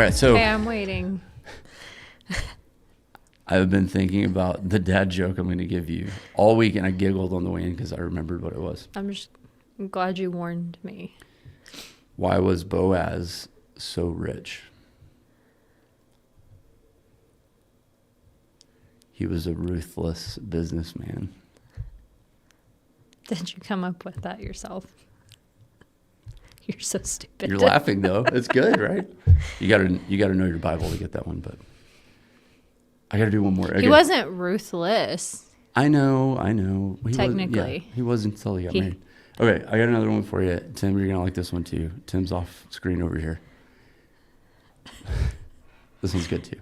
right, so Okay, I'm waiting. I've been thinking about the dad joke I'm going to give you all week, and I giggled on the way in because I remembered what it was. I'm glad you warned me. Why was Boaz so rich? He was a ruthless businessman. Did you come up with that yourself? You're so stupid. You're laughing though. It's good, right? You gotta know your Bible to get that one, but I gotta do one more. Okay. He wasn't ruthless. I know. Technically. He wasn't until he got married. Okay, I got another one for you. Tim, you're gonna like this one too. Tim's off screen over here. This one's good too.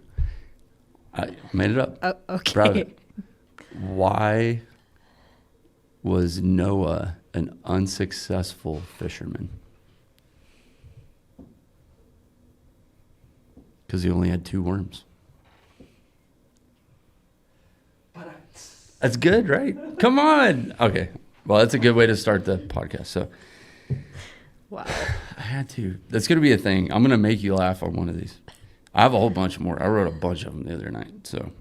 I made it up. Oh, okay. Proud of it. Why was Noah an unsuccessful fisherman? Because he only had 2 worms. That's good, right? Come on. Okay. Well, that's a good way to start the podcast. So, Wow. I had to. That's going to be a thing. I'm going to make you laugh on one of these. I have a whole bunch more. I wrote a bunch of them the other night. So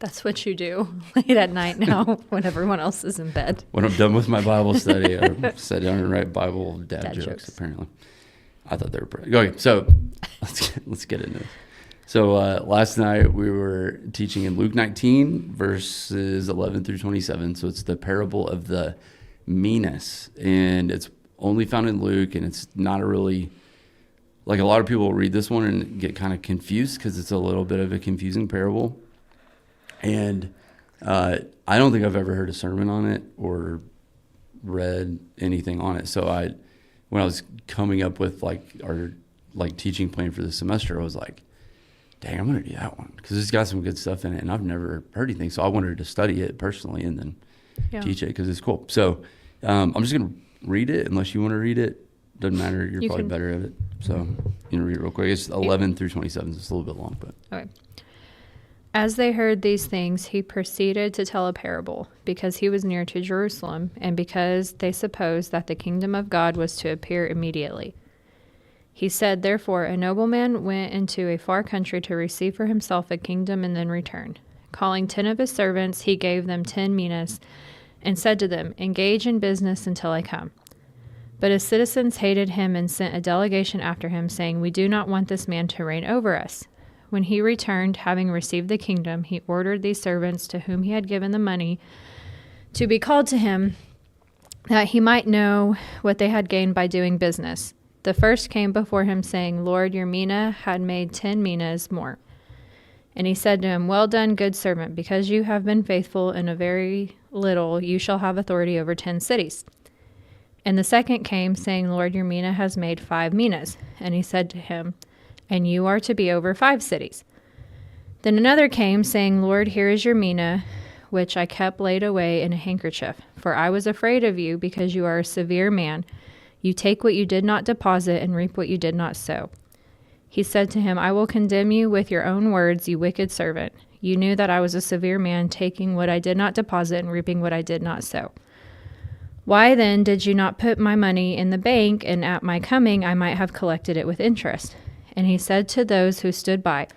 That's what you do late at night now when everyone else is in bed. when I'm done with my Bible study, I sit down and write Bible dad jokes, apparently. I thought they were pretty. Okay, so let's get into this. So last night we were teaching in Luke 19, verses 11 through 27. So it's the parable of the Minas, and it's only found in Luke, and it's not a really, like a lot of people will read this one and get kind of confused because it's a little bit of a confusing parable. And I don't think I've ever heard a sermon on it or read anything on it. So when I was coming up with our teaching plan for the semester, I was like, dang, I'm going to do that one because it's got some good stuff in it, and I've never heard anything. So I wanted to study it personally and then teach it because it's cool. So I'm just going to read it unless you want to read it. Doesn't matter. You're probably better at it. So you know, read it real quick. It's 11 through 27. So it's a little bit long, but Okay. As they heard these things, he proceeded to tell a parable, because he was near to Jerusalem, and because they supposed that the kingdom of God was to appear immediately. He said, therefore, a nobleman went into a far country to receive for himself a kingdom and then return. Calling 10 of his servants, he gave them 10 minas, and said to them, engage in business until I come. But his citizens hated him and sent a delegation after him, saying, we do not want this man to reign over us. When he returned, having received the kingdom, he ordered these servants to whom he had given the money to be called to him, that he might know what they had gained by doing business. The first came before him, saying, Lord, your mina had made 10 minas more. And he said to him, well done, good servant, because you have been faithful in a very little, you shall have authority over 10 cities. And the second came, saying, Lord, your mina has made 5 minas. And he said to him, and you are to be over 5 cities. Then another came, saying, Lord, here is your mina, which I kept laid away in a handkerchief. For I was afraid of you, because you are a severe man. You take what you did not deposit and reap what you did not sow. He said to him, I will condemn you with your own words, you wicked servant. You knew that I was a severe man, taking what I did not deposit and reaping what I did not sow. Why then did you not put my money in the bank, and at my coming I might have collected it with interest? And he said to those who stood by,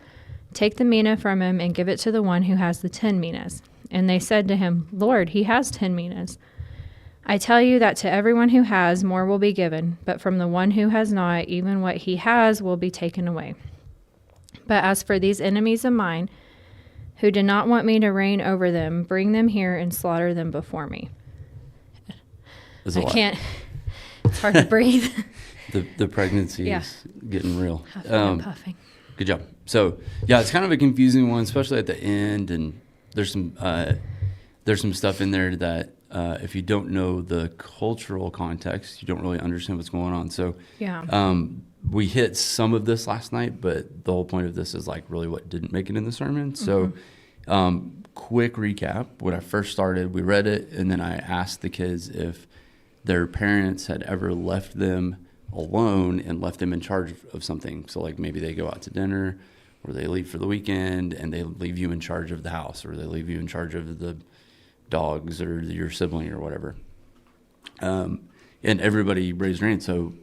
take the mina from him and give it to the one who has the 10 minas. And they said to him, Lord, he has 10 minas. I tell you that to everyone who has, more will be given, but from the one who has not, even what he has will be taken away. But as for these enemies of mine, who did not want me to reign over them, bring them here and slaughter them before me. I can't. It's hard to breathe. The pregnancy is getting real. Huffing and puffing. Good job. So yeah, it's kind of a confusing one, especially at the end, and there's some stuff in there that if you don't know the cultural context, you don't really understand what's going on. So we hit some of this last night, but the whole point of this is like really what didn't make it in the sermon. So quick recap. When I first started, we read it, and then I asked the kids if their parents had ever left them alone and left them in charge of something. So like maybe they go out to dinner, or they leave for the weekend and they leave you in charge of the house, or they leave you in charge of the dogs or your sibling or whatever. And everybody raised their hand. So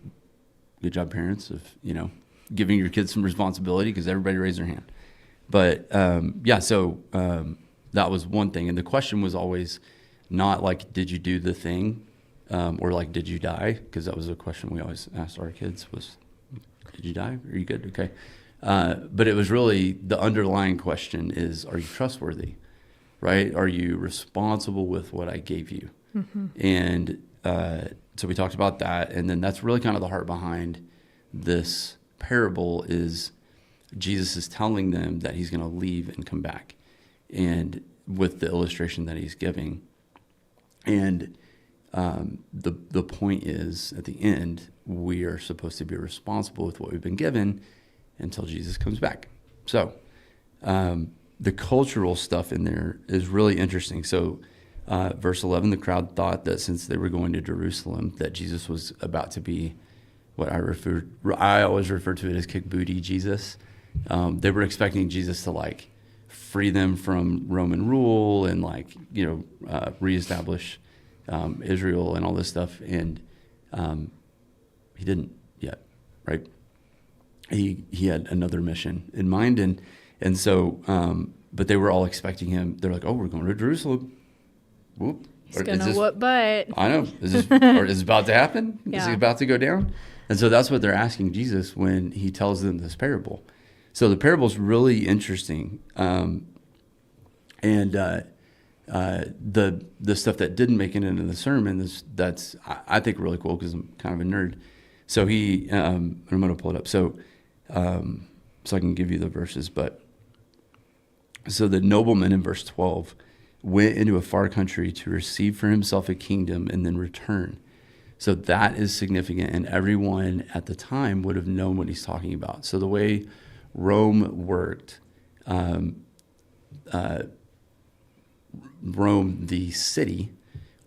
good job, parents. If giving your kids some responsibility because everybody raised their hand. But that was one thing. And the question was always not like, did you do the thing? Or like, did you die? Because that was a question we always asked our kids was, did you die? Are you good? Okay. But it was really the underlying question is, are you trustworthy? Right? Are you responsible with what I gave you? Mm-hmm. And so we talked about that. And then that's really kind of the heart behind this parable is Jesus is telling them that he's going to leave and come back. And with the illustration that he's giving. And the point is, at the end, we are supposed to be responsible with what we've been given until Jesus comes back. So the cultural stuff in there is really interesting. So verse 11, the crowd thought that since they were going to Jerusalem, that Jesus was about to be what I always refer to it as kick booty Jesus. They were expecting Jesus to like free them from Roman rule and like, reestablish Israel and all this stuff. And he didn't yet, right? He had another mission in mind. And so, but they were all expecting him. They're like, oh, we're going to Jerusalem. Whoop. He's going to whoop butt. I know. Is it about to happen? Yeah. Is it about to go down? And so that's what they're asking Jesus when he tells them this parable. So the parable is really interesting. The stuff that didn't make it into the sermon that's I think really cool because I'm kind of a nerd. So I'm going to pull it up so I can give you the verses. But so the nobleman in verse 12 went into a far country to receive for himself a kingdom and then return. So that is significant, and everyone at the time would have known what he's talking about. So the way Rome worked, Rome, the city,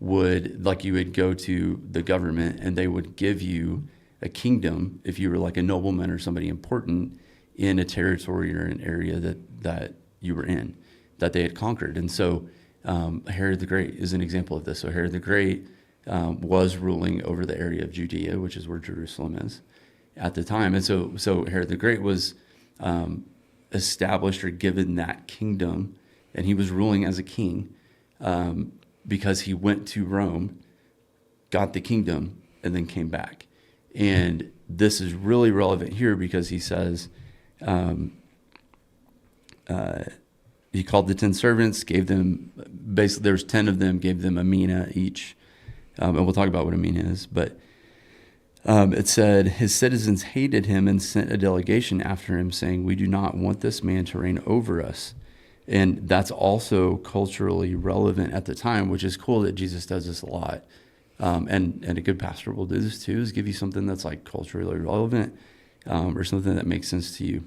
you would go to the government and they would give you a kingdom if you were like a nobleman or somebody important in a territory or an area that you were in, that they had conquered. And so Herod the Great is an example of this. So Herod the Great was ruling over the area of Judea, which is where Jerusalem is at the time. And so Herod the Great was established or given that kingdom, and he was ruling as a king because he went to Rome, got the kingdom, and then came back. And this is really relevant here because he says, he called the 10 servants, gave them, basically there's 10 of them, gave them a mina each. And we'll talk about what a mina is. But it said, his citizens hated him and sent a delegation after him saying, we do not want this man to reign over us. And that's also culturally relevant at the time, which is cool that Jesus does this a lot. And a good pastor will do this too, is give you something that's like culturally relevant or something that makes sense to you.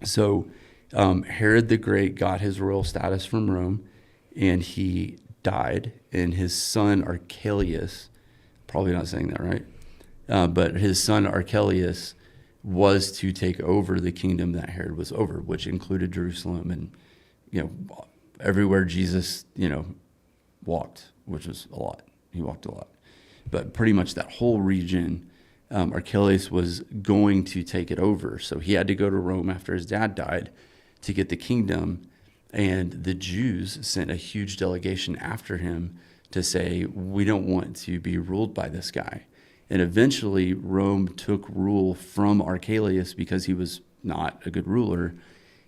So Herod the Great got his royal status from Rome, and he died, and his son Archelaus, probably not saying that right, but his son Archelaus was to take over the kingdom that Herod was over, which included Jerusalem and, everywhere Jesus, walked, which was a lot. He walked a lot. But pretty much that whole region, Archelaus was going to take it over. So he had to go to Rome after his dad died to get the kingdom. And the Jews sent a huge delegation after him to say, we don't want to be ruled by this guy. And eventually Rome took rule from Archelaus because he was not a good ruler.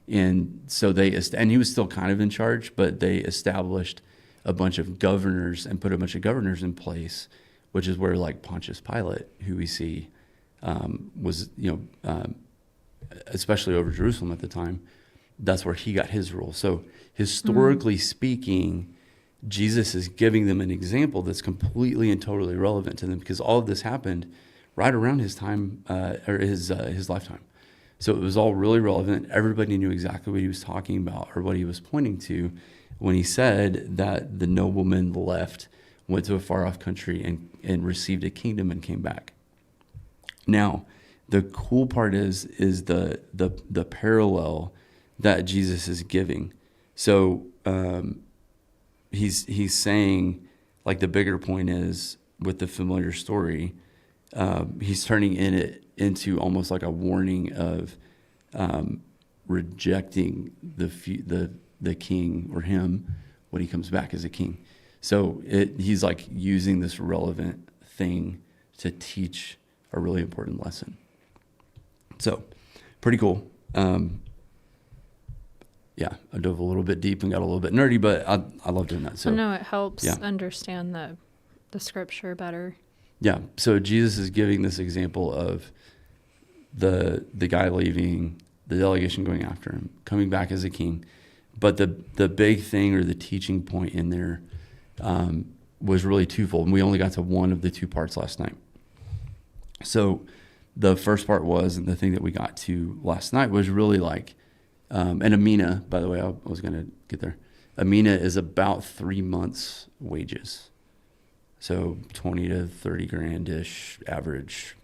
And so and he was still kind of in charge, but they established a bunch of governors and put a bunch of governors in place, which is where like Pontius Pilate, who we see was, especially over Jerusalem at the time, that's where he got his rule. So historically speaking, Jesus is giving them an example that's completely and totally relevant to them because all of this happened right around his time or his lifetime. So it was all really relevant. Everybody knew exactly what he was talking about or what he was pointing to when he said that the nobleman left, went to a far off country and received a kingdom and came back. Now, the cool part is the parallel that Jesus is giving. So he's saying, like, the bigger point is with the familiar story he's turning it into almost like a warning of rejecting the king or him when he comes back as a king. So he's like using this relevant thing to teach a really important lesson. So pretty cool. Yeah, I dove a little bit deep and got a little bit nerdy, but I love doing that. So no, it helps understand the scripture better. Yeah. So Jesus is giving this example of the guy leaving, the delegation going after him, coming back as a king. But the big thing or the teaching point in there was really twofold. And we only got to one of the two parts last night. So the first part was, and the thing that we got to last night was really like, and a mina, by the way, I was going to get there. A mina is about 3 months' wages. So 20 to 30 grand-ish average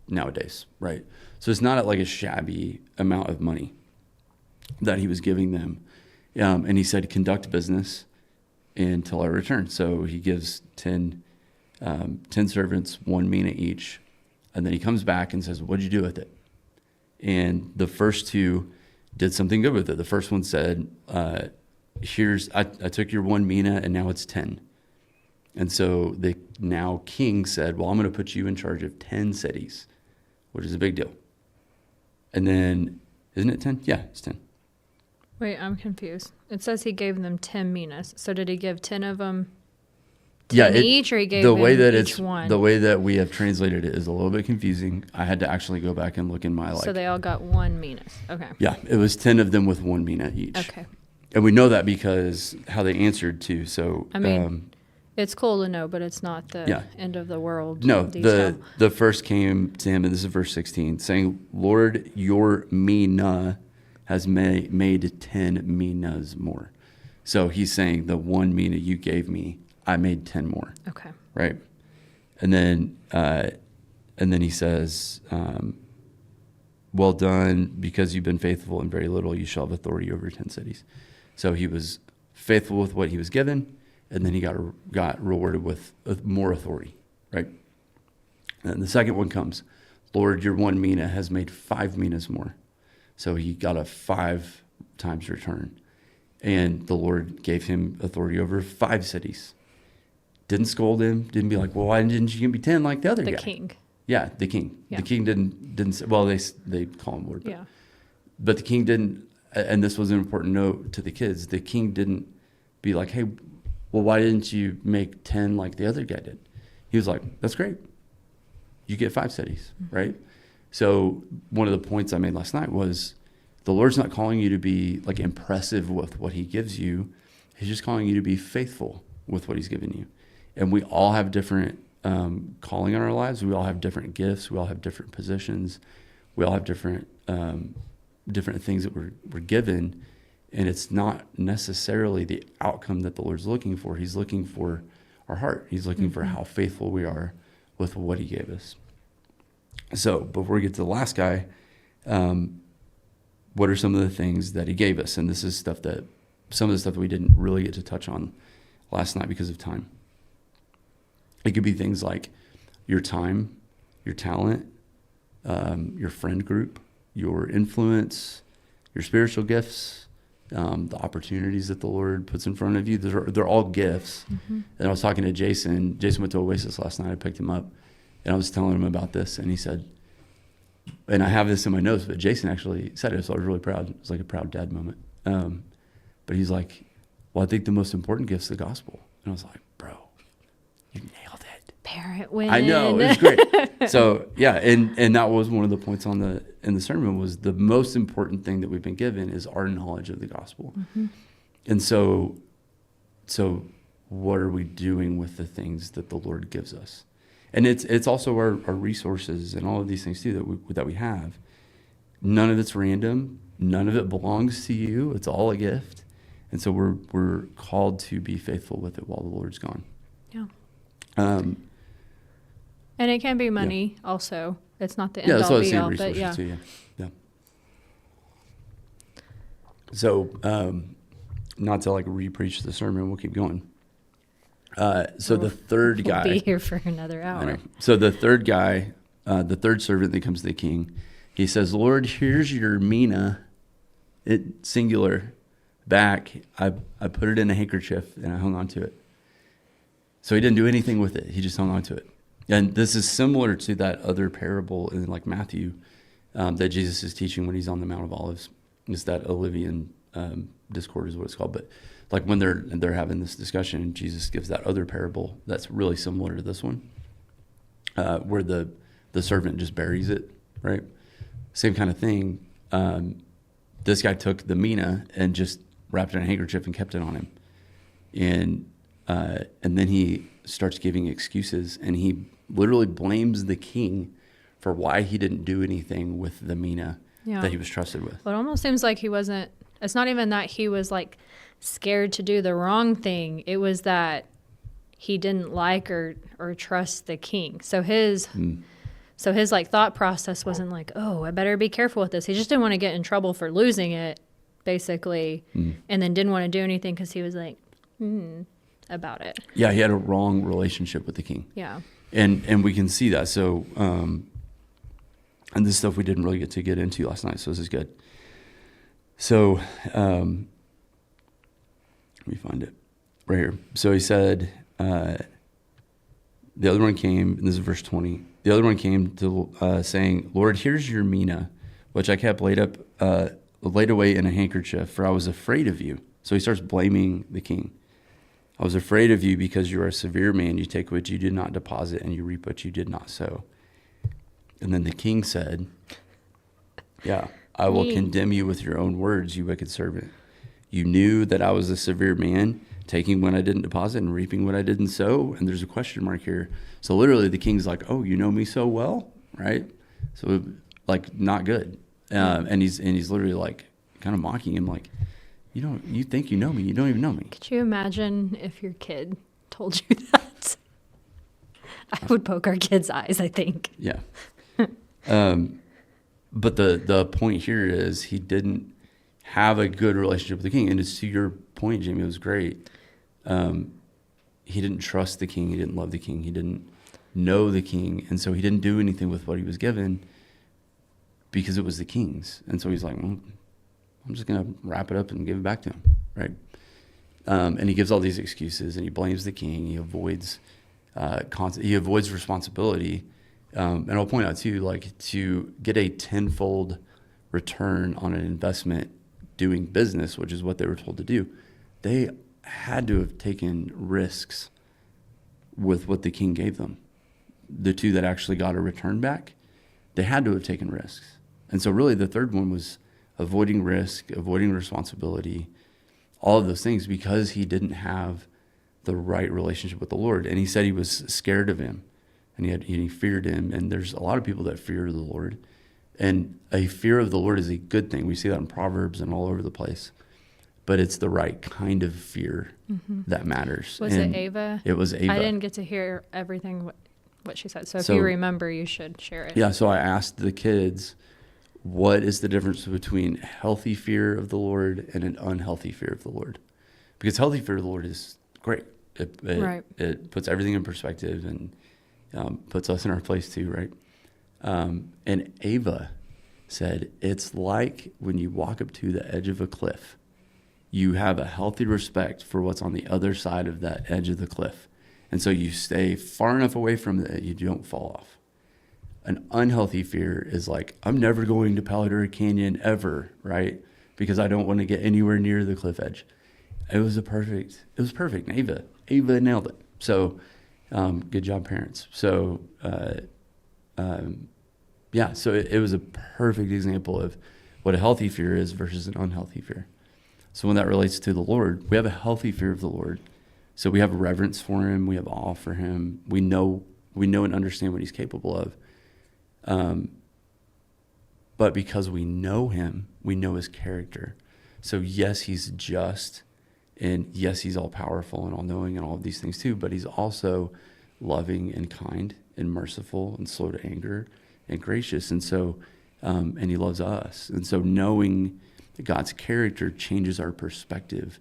nowadays, right? So it's not like a shabby amount of money that he was giving them. And he said, conduct business until I return. So he gives 10 servants, 1 mina each. And then he comes back and says, what'd you do with it? And the first two did something good with it. The first one said, I took your 1 mina and now it's 10. And so the now king said, well, I'm going to put you in charge of 10 cities, which is a big deal. And then, isn't it 10? Yeah, it's 10. Wait, I'm confused. It says he gave them 10 minas. So did he give 10 of them each, or he gave them each one? The way that we have translated it is a little bit confusing. I had to actually go back and look in my So they all got 1 minas. Okay. Yeah, it was 10 of them with 1 mina each. Okay. And we know that because how they answered too. So I mean, it's cool to know, but it's not the end of the world. No, detail. the first came to him, and this is verse 16, saying, Lord, your mina has made 10 minas more. So he's saying the 1 mina you gave me, I made 10 more. Okay. Right. And then he says, well done, because you've been faithful in very little, you shall have authority over 10 cities. So he was faithful with what he was given, and then he got rewarded with more authority, right? And the second one comes, Lord, your 1 mina has made 5 minas more. So he got a 5 times return. And the Lord gave him authority over 5 cities. Didn't scold him, didn't be like, well, why didn't you give me 10 like the other guy? The king. Yeah, the king. Yeah. The king didn't say, well, they call him Lord. Yeah. But the king didn't, and this was an important note to the kids, the king didn't be like, hey, well, why didn't you make 10 like the other guy did? He was like, that's great. You get 5 cities, right? So one of the points I made last night was the Lord's not calling you to be like impressive with what he gives you. He's just calling you to be faithful with what he's given you. And we all have different calling in our lives. We all have different gifts. We all have different positions. We all have different things that we're given. And it's not necessarily the outcome that the Lord's looking for. He's looking for our heart. He's looking for how faithful we are with what he gave us. So before we get to the last guy, what are some of the things that he gave us? And this is some of the stuff that we didn't really get to touch on last night because of time. It could be things like your time, your talent, your friend group, your influence, your spiritual gifts, the opportunities that the Lord puts in front of you. They're all gifts. And I was talking to Jason. Jason went to Oasis last night. I picked him up, and I was telling him about this, and he said, and I have this in my notes, but Jason actually said it, so I was really proud. It was like a proud dad moment. But he's like, well, I think the most important gift's the gospel. And I was like, bro, you nailed it. Parent win. I know, it was great. So yeah, and that was one of the points in the sermon was the most important thing that we've been given is our knowledge of the gospel. And so what are we doing with the things that the Lord gives us? And it's also our resources and all of these things too that we have. None of it's random. None of it belongs to you. It's all a gift. And so we're called to be faithful with it while the Lord's gone. Yeah. And it can be money also. It's not the end all be all, but yeah. Too, yeah. So not to like re-preach the sermon, we'll keep going. So the third guy, we'll be here for another I hour. know. So the third guy, the third servant that comes to the king, he says, Lord, here's your mina, it singular, back. I put it in a handkerchief and I hung on to it. So he didn't do anything with it. He just hung on to it. And this is similar to that other parable in like Matthew that Jesus is teaching when he's on the Mount of Olives. It's that Olivian discord is what it's called. But like when they're having this discussion, Jesus gives that other parable that's really similar to this one, where the servant just buries it, right? Same kind of thing. This guy took the mina and just wrapped it in a handkerchief and kept it on him. And then he starts giving excuses, and he literally blames the king for why he didn't do anything with the mina that he was trusted with. Well, it almost seems like he wasn't, it's not even that he was like scared to do the wrong thing. It was that he didn't like or trust the king. So his like thought process wasn't like, oh, I better be careful with this. He just didn't want to get in trouble for losing it, basically, and then didn't want to do anything because he was like, about it. Yeah, he had a wrong relationship with the king. Yeah. And we can see that. So, and this stuff we didn't really get into last night, so this is good. So, let me find it right here. So he said, the other one came, and this is verse 20. The other one came to saying, Lord, here's your mina, which I kept laid away in a handkerchief, for I was afraid of you. So he starts blaming the king. I was afraid of you because you are a severe man. You take what you did not deposit and you reap what you did not sow. And then the king said, yeah, I will condemn you with your own words, you wicked servant. You knew that I was a severe man, taking what I didn't deposit and reaping what I didn't sow. And there's a question mark here. So literally the king's like, oh, you know me so well, right? So like not good. And he's literally like kind of mocking him like, you think you know me. You don't even know me. Could you imagine if your kid told you that? I would poke our kids' eyes, I think. Yeah. But the point here is he didn't have a good relationship with the king. And it's to your point, Jamie, it was great. He didn't trust the king. He didn't love the king. He didn't know the king. And so he didn't do anything with what he was given because it was the king's. And so he's like, well, I'm just going to wrap it up and give it back to him, right? And he gives all these excuses, and he blames the king. He avoids responsibility. And I'll point out too, like to get a tenfold return on an investment doing business, which is what they were told to do, they had to have taken risks with what the king gave them. The two that actually got a return back, they had to have taken risks. And so really the third one was avoiding risk, avoiding responsibility, all of those things because he didn't have the right relationship with the Lord. And he said he was scared of him and he feared him. And there's a lot of people that fear the Lord. And a fear of the Lord is a good thing. We see that in Proverbs and all over the place. But it's the right kind of fear that matters. Was it Ava? It was Ava. I didn't get to hear everything what she said. So if you remember, you should share it. Yeah, so I asked the kids, what is the difference between healthy fear of the Lord and an unhealthy fear of the Lord? Because healthy fear of the Lord is great. It puts everything in perspective and puts us in our place too, right? And Ava said, it's like when you walk up to the edge of a cliff, you have a healthy respect for what's on the other side of that edge of the cliff. And so you stay far enough away from it that you don't fall off. An unhealthy fear is like, I'm never going to Palo Duro Canyon ever, right? Because I don't want to get anywhere near the cliff edge. It was perfect. Ava nailed it. So good job, parents. So so it was a perfect example of what a healthy fear is versus an unhealthy fear. So when that relates to the Lord, we have a healthy fear of the Lord. So we have reverence for him. We have awe for him. We know and understand what he's capable of. But because we know him, we know his character. So yes, he's just, and yes, he's all powerful and all knowing and all of these things too, but he's also loving and kind and merciful and slow to anger and gracious. And so, and he loves us. And so knowing God's character changes our perspective,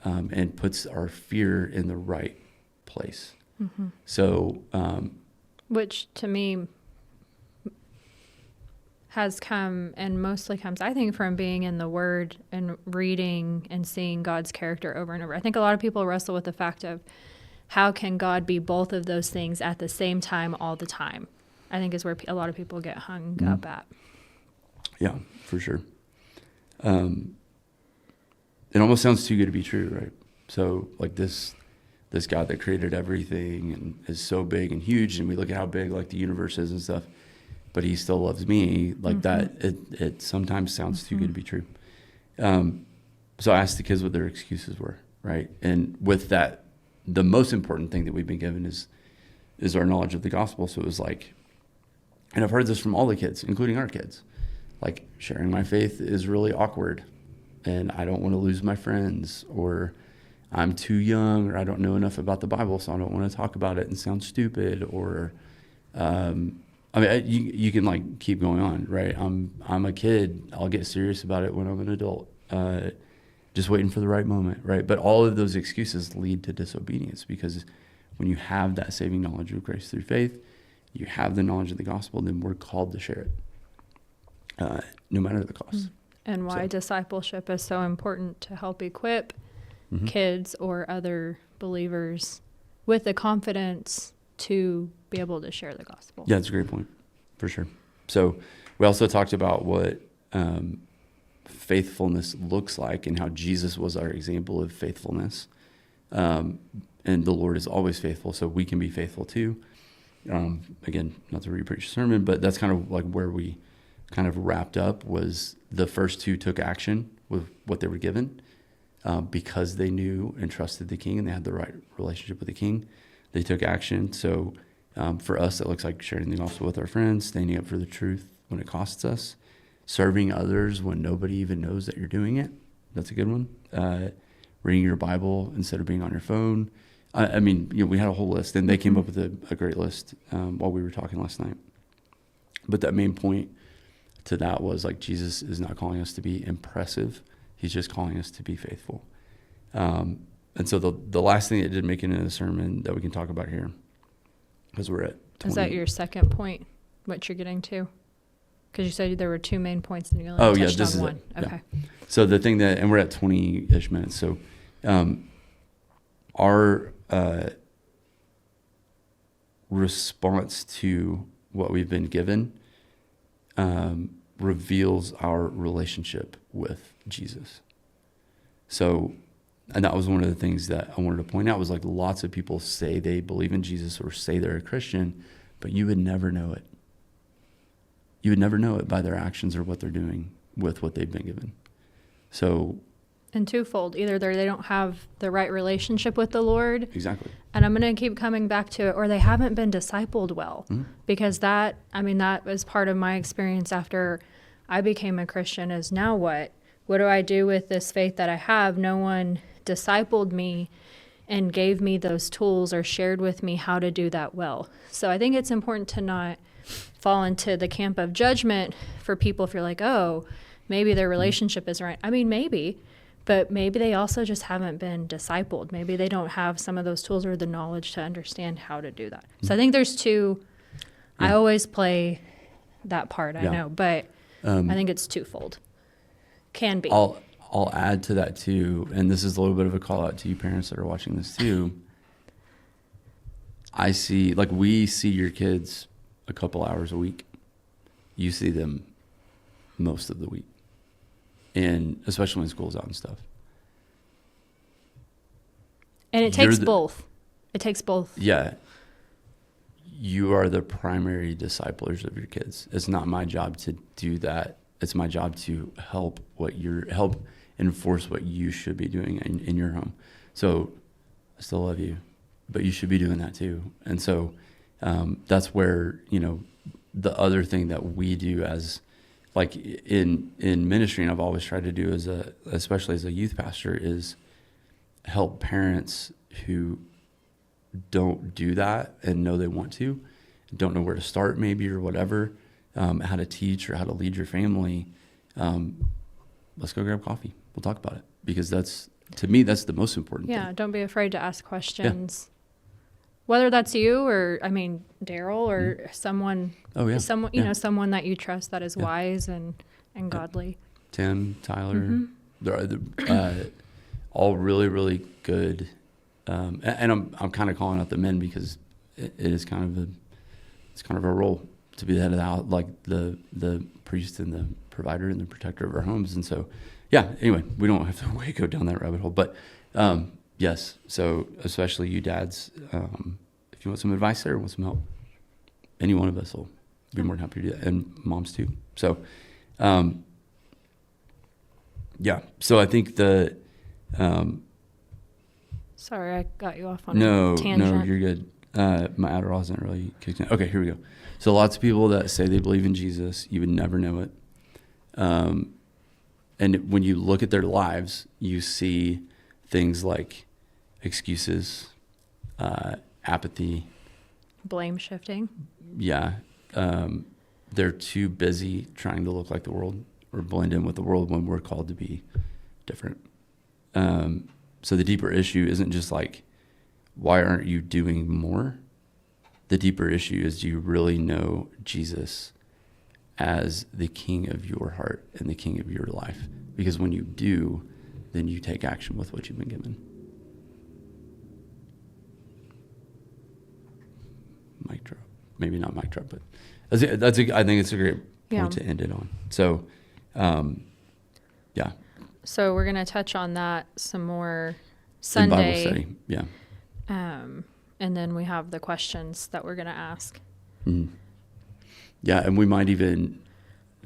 and puts our fear in the right place. Mm-hmm. So, which to me has come and mostly comes, I think, from being in the Word and reading and seeing God's character over and over. I think a lot of people wrestle with the fact of how can God be both of those things at the same time all the time? I think is where a lot of people get hung up at. Yeah, for sure. It almost sounds too good to be true, right? So like this God that created everything and is so big and huge, and we look at how big like the universe is and stuff, but he still loves me like that. It sometimes sounds too good to be true. So I asked the kids what their excuses were, right? And with that, the most important thing that we've been given is our knowledge of the gospel. So it was like, and I've heard this from all the kids, including our kids, like sharing my faith is really awkward and I don't want to lose my friends, or I'm too young, or I don't know enough about the Bible, so I don't want to talk about it and sound stupid, or, I mean, you can like keep going on, right? I'm a kid. I'll get serious about it when I'm an adult. Just waiting for the right moment, right? But all of those excuses lead to disobedience, because when you have that saving knowledge of grace through faith, you have the knowledge of the gospel, then we're called to share it, no matter the cost. And why discipleship is so important to help equip kids or other believers with the confidence to be able to share the gospel. Yeah, that's a great point, for sure. So we also talked about what faithfulness looks like and how Jesus was our example of faithfulness. And the Lord is always faithful, so we can be faithful too. Again, not to re-preach a sermon, but that's kind of like where we kind of wrapped up. Was the first two took action with what they were given because they knew and trusted the King and they had the right relationship with the King. They took action. So for us, it looks like sharing the gospel with our friends, standing up for the truth when it costs us, serving others when nobody even knows that you're doing it. That's a good one. Reading your Bible instead of being on your phone. I mean, we had a whole list, and they came up with a great list while we were talking last night. But that main point to that was like, Jesus is not calling us to be impressive. He's just calling us to be faithful. And so the last thing that did make it into the sermon that we can talk about here, because we're at 20. Is that your second point, what you're getting to? Because you said there were two main points and you only touched on one. Okay. Yeah. So the thing and we're at 20-ish minutes. So our response to what we've been given reveals our relationship with Jesus. So, and that was one of the things that I wanted to point out, was like lots of people say they believe in Jesus or say they're a Christian, but you would never know it. You would never know it by their actions or what they're doing with what they've been given. So, and twofold, either they don't have the right relationship with the Lord. Exactly. And I'm going to keep coming back to it, or they haven't been discipled well. Because that was part of my experience after I became a Christian, is now what? What do I do with this faith that I have? No one discipled me and gave me those tools or shared with me how to do that well. So I think it's important to not fall into the camp of judgment for people if you're like, oh, maybe their relationship isn't right. I mean, maybe. But maybe they also just haven't been discipled. Maybe they don't have some of those tools or the knowledge to understand how to do that. So I think there's two. I always play that part, I know, but I think it's twofold. Can be. I'll add to that too, and this is a little bit of a call out to you parents that are watching this too. We see your kids a couple hours a week. You see them most of the week. And especially when school's out and stuff. And it takes both. It takes both. Yeah. You are the primary disciplers of your kids. It's not my job to do that. It's my job to help enforce what you should be doing in your home. So I still love you, but you should be doing that too. And so that's where, the other thing that we do as like in ministry, and I've always tried to do especially as a youth pastor, is help parents who don't do that and know they want to, don't know where to start maybe or whatever, how to teach or how to lead your family. Let's go grab coffee. We'll talk about it, because to me, that's the most important thing. Yeah, don't be afraid to ask questions. whether that's you or, I mean, Daryl or someone, someone that you trust that is wise and godly. Tim, Tyler, they're all really, really good. And I'm kind of calling out the men because it is kind of a role to be the head of the house, like the priest and the provider and the protector of our homes. And so, anyway, we don't have to go down that rabbit hole, but, yes. So especially you dads, if you want some advice there, want some help, any one of us will be more than happy to do that. And moms too. So, so I think sorry, I got you off on a tangent. No, you're good. My Adderall hasn't really kicked in. Okay, here we go. So lots of people that say they believe in Jesus, you would never know it. And when you look at their lives, you see things like excuses, apathy. Blame shifting. Yeah. They're too busy trying to look like the world or blend in with the world when we're called to be different. So the deeper issue isn't just like, why aren't you doing more? The deeper issue is, do you really know Jesus as the king of your heart and the king of your life? Because when you do, then you take action with what you've been given. Mic drop. Maybe not mic drop, but I think it's a great point to end it on. So, So we're going to touch on that some more Sunday. In Bible study, yeah. And then we have the questions that we're going to ask. Mm-hmm. Yeah, and we might even,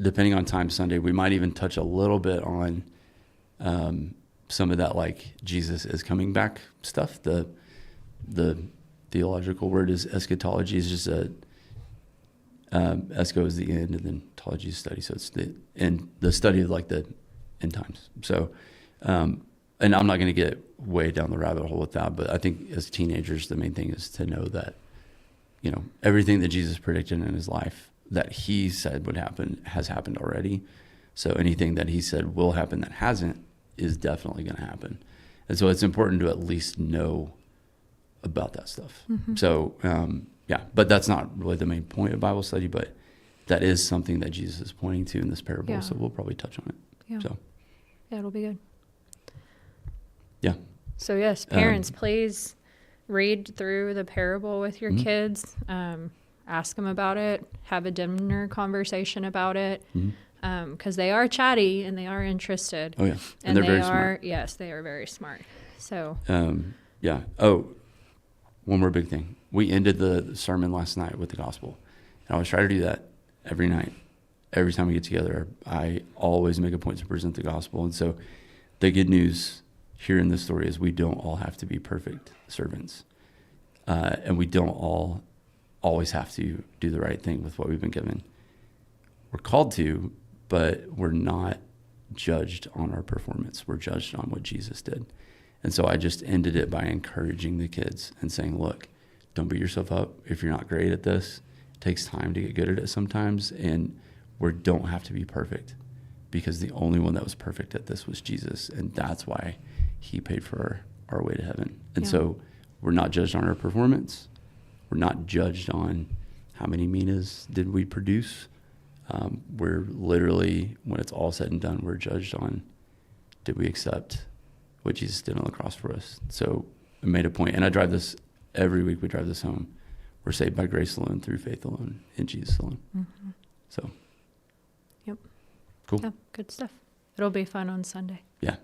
depending on time Sunday, we might even touch a little bit on some of that, like Jesus is coming back stuff. The theological word is eschatology. Is just esco is the end, and then tology is study. So it's the study of like the end times. So, and I'm not going to get way down the rabbit hole with that, but I think as teenagers, the main thing is to know that, everything that Jesus predicted in his life that he said would happen has happened already. So anything that he said will happen that hasn't is definitely going to happen. And so it's important to at least know about that stuff. Mm-hmm. So, but that's not really the main point of Bible study, but that is something that Jesus is pointing to in this parable. Yeah. So we'll probably touch on it. Yeah. So, it'll be good. Yeah. So yes, parents, please read through the parable with your kids. Ask them about it. Have a dinner conversation about it. Because they are chatty and they are interested. Oh yeah, and they're very smart. Yes, they are very smart. So. Yeah. Oh, one more big thing. We ended the sermon last night with the gospel, and I always try to do that every night. Every time we get together, I always make a point to present the gospel. And so the good news here in this story is we don't all have to be perfect servants. And we don't all always have to do the right thing with what we've been given. We're called to, but we're not judged on our performance. We're judged on what Jesus did. And so I just ended it by encouraging the kids and saying, look, don't beat yourself up if you're not great at this. It takes time to get good at it sometimes. And we don't have to be perfect, because the only one that was perfect at this was Jesus. And that's why he paid for our way to heaven. And so we're not judged on our performance. We're not judged on how many Minas did we produce. We're literally, when it's all said and done, we're judged on, did we accept what Jesus did on the cross for us? So I made a point, and I drive this every week. We drive this home. We're saved by grace alone, through faith alone, in Jesus alone. Mm-hmm. So. Yep. Cool. Yeah, good stuff. It'll be fun on Sunday. Yeah.